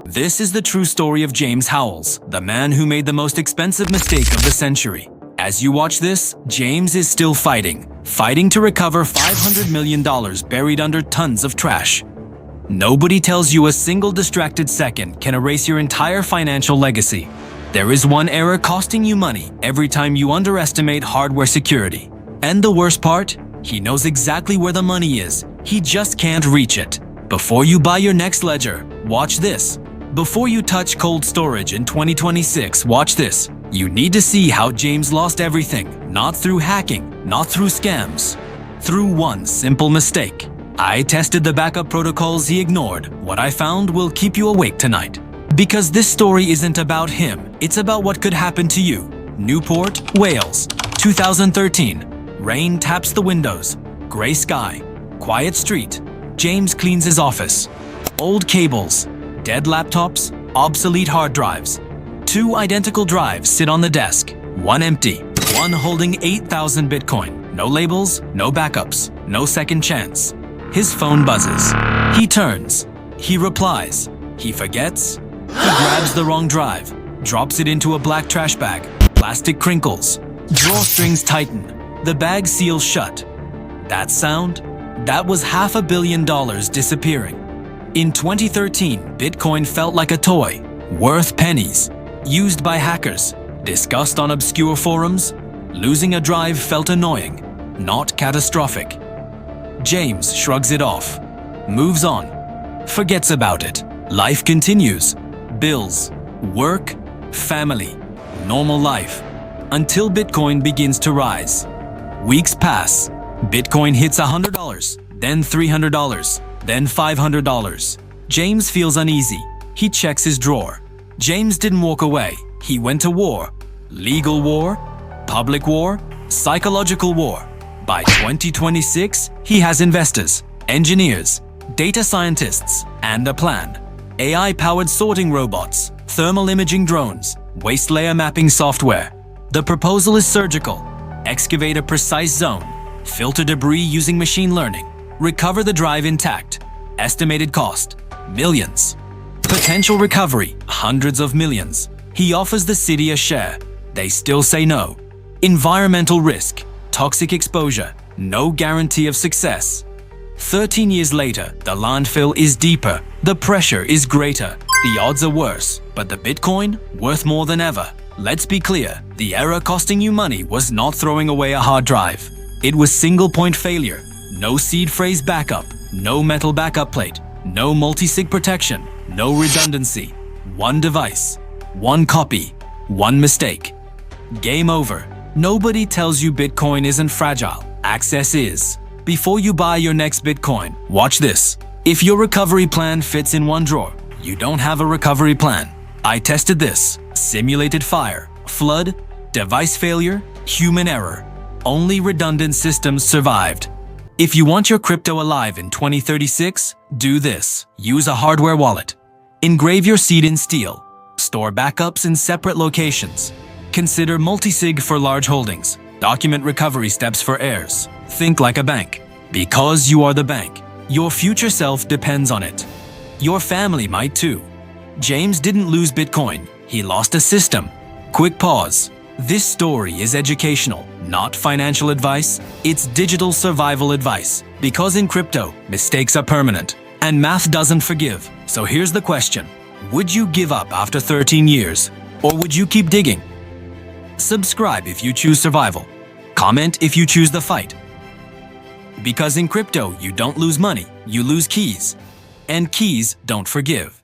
This is the true story of James Howells, the man who made the most expensive mistake of the century. As you watch this, James is still fighting to recover $500 million buried under tons of trash. Nobody tells you a single distracted second can erase your entire financial legacy. There is one error costing you money every time you underestimate hardware security. And the worst part? He knows exactly where the money is. He just can't reach it. Before you buy your next ledger, watch this. Before you touch cold storage in 2026, watch this. You need to see how James lost everything, not through hacking, not through scams, through one simple mistake. I tested the backup protocols he ignored. What I found will keep you awake tonight. Because this story isn't about him, it's about what could happen to you. Newport, Wales, 2013. Rain taps the windows. Gray sky. Quiet street. James cleans his office. Old cables. Dead laptops, obsolete hard drives. 2 identical drives sit on the desk, one empty, one holding 8,000 Bitcoin. No labels, no backups, no second chance. His phone buzzes. He turns. He replies. He forgets. He grabs the wrong drive, drops it into a black trash bag. Plastic crinkles. Drawstrings tighten. The bag seals shut. That sound? That was $500 million disappearing. In 2013, Bitcoin felt like a toy, worth pennies, used by hackers, discussed on obscure forums. Losing a drive felt annoying, not catastrophic. James shrugs it off, moves on, forgets about it. Life continues. Bills, work, family, normal life, until Bitcoin begins to rise. Weeks pass. Bitcoin hits $100, then $300. Then $500. James feels uneasy. He checks his drawer. James didn't walk away. He went to war. Legal war, public war, psychological war. By 2026, he has investors, engineers, data scientists, and a plan. AI-powered sorting robots, thermal imaging drones, waste layer mapping software. The proposal is surgical. Excavate a precise zone. Filter debris using machine learning. Recover the drive intact. Estimated cost, millions. Potential recovery, hundreds of millions. He offers the city a share. They still say no. Environmental risk, toxic exposure, no guarantee of success. 13 years later, the landfill is deeper. The pressure is greater. The odds are worse, but the Bitcoin, worth more than ever. Let's be clear, the error costing you money was not throwing away a hard drive. It was single-point failure. No seed phrase backup, no metal backup plate, no multi-sig protection, no redundancy. One device, one copy, one mistake. Game over. Nobody tells you Bitcoin isn't fragile. Access is. Before you buy your next Bitcoin, watch this. If your recovery plan fits in one drawer, you don't have a recovery plan. I tested this. Simulated fire, flood, device failure, human error. Only redundant systems survived. If you want your crypto alive in 2036, do this. Use a hardware wallet. Engrave your seed in steel. Store backups in separate locations. Consider multisig for large holdings. Document recovery steps for heirs. Think like a bank. Because you are the bank, your future self depends on it. Your family might too. James didn't lose Bitcoin. He lost a system. Quick pause. This story is educational, not financial advice. It's digital survival advice. Because in crypto, mistakes are permanent, and math doesn't forgive. So here's the question. Would you give up after 13 years? Or would you keep digging? Subscribe if you choose survival. Comment if you choose the fight. Because in crypto, you don't lose money, you lose keys. And keys don't forgive.